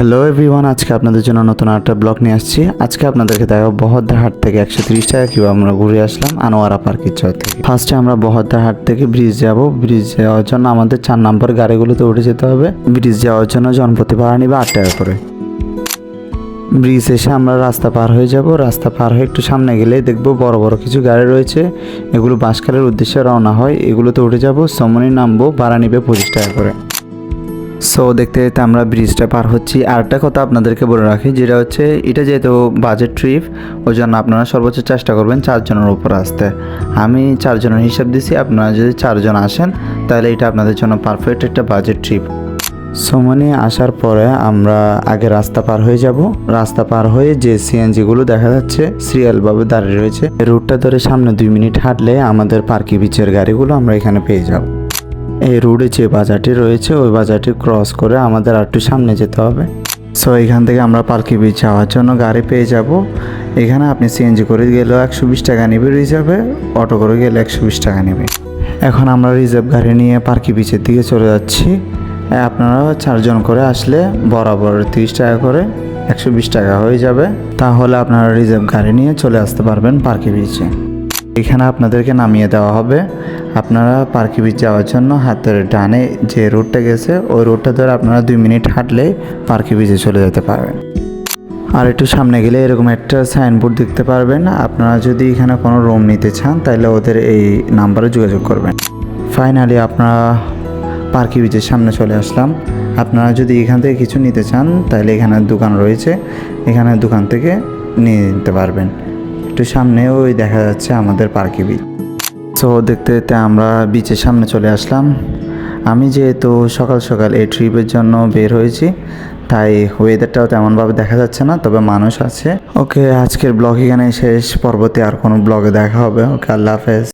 Hello everyone, আজকে আপনাদের জন্য নতুন একটা ব্লগ নিয়ে আসছি। আজকে আপনাদেরকে দেখাবো বহদ্দার হাট থেকে 130 টাকা কীভাবে আমরা ঘুরে আসলাম আনোয়ারা পার্কের চর থেকে। ফার্স্টে আমরা বহদ্দার হাট থেকে ব্রিজ যাব। ব্রিজ যাওয়ার জন্য আমাদের 4 নম্বর গাড়িগুলোতে উঠে যেতে হবে। ব্রিজ যাওয়ার জন্য জনপ্রতি ভাড়া নিবে 8 টাকা করে। ব্রিজ এসে আমরা রাস্তা পার হয়ে যাব। রাস্তা পার হয়ে একটু সামনে গেলে দেখবো বড় বড় কিছু গাড়ি রয়েছে, এগুলো বাঁশখালের উদ্দেশ্যে রওনা হয়। এগুলোতে উঠে যাব, সমনি নামবো, ভাড়া নিবে 25 টাকা করে। সো দেখতে দেখতে আমরা ব্রিজটা পার হচ্ছি। আরেকটা কথা আপনাদেরকে বলে রাখি, যেটা হচ্ছে এটা যেহেতু বাজেট ট্রিপ, ওই জন্য আপনারা সর্বোচ্চ চেষ্টা করবেন 4 জনের উপর আসতে। আমি 4 জনের হিসাব দিছি, আপনারা যদি 4 জন আসেন তাহলে এটা আপনাদের জন্য পারফেক্ট একটা বাজেট ট্রিপ। সমনি আসার পরে আমরা আগে রাস্তা পার হয়ে যাব। রাস্তা পার হয়ে যে সিএনজিগুলো দেখা যাচ্ছে সিরিয়ালভাবে দাঁড়িয়ে রয়েছে, রুটটা ধরে সামনে 2 মিনিট হাঁটলে আমাদের পার্কি বিচের গাড়িগুলো আমরা এখানে পেয়ে যাব। এই রোডে যে বাজারটি রয়েছে ওই বাজারটি ক্রস করে আমাদের আর একটু সামনে যেতে হবে। সো এখান থেকে আমরা পার্কি বিচ যাওয়ার জন্য গাড়ি পেয়ে যাব। এখানে আপনি সিএনজি করে গেলেও 120 টাকা নেবে রিজার্ভে, অটো করে গেলে 120 টাকা নেবে। এখন আমরা রিজার্ভ গাড়ি নিয়ে পার্কি বিচের দিকে চলে যাচ্ছি। আপনারা 4 জন করে আসলে বরাবর 30 টাকা করে 120 টাকা হয়ে যাবে। তাহলে আপনারা রিজার্ভ গাড়ি নিয়ে চলে আসতে পারবেন পার্কি বিচে। এখানে আপনাদেরকে নামিয়ে দেওয়া হবে। আপনারা পার্কি বিচ যাওয়ার জন্য হাতের ডানে যে রোডটা গেছে ওই রোডটা ধরে আপনারা 2 মিনিট হাঁটলে পার্কি বিচে চলে যেতে পারবেন। আর একটু সামনে গেলে এরকম একটা সাইনবোর্ড দেখতে পারবেন। আপনারা যদি এখানে কোনো রুম নিতে চান তাহলে ওদের এই নাম্বারে যোগাযোগ করবেন। ফাইনালি আপনারা পার্কি বিচের সামনে চলে আসলাম। আপনারা যদি এখান থেকে কিছু নিতে চান তাহলে এখানে দোকান রয়েছে, এখানে দোকান থেকে নিয়ে নিতে পারবেন। একটু সামনে ওই দেখা যাচ্ছে আমাদের পার্কি বিচ। সো দেখতে দেখতে আমরা বিচের সামনে চলে আসলাম। আমি যেহেতু সকাল সকাল এই ট্রিপের জন্য বের হয়েছি, তাই ওয়েদারটাও তেমনভাবে দেখা যাচ্ছে না, তবে মানুষ আছে। ওকে, আজকের ব্লগ এখানে শেষ। পরবর্তী আর কোনো ব্লগে দেখা হবে। ওকে, আল্লাহ হাফেজ।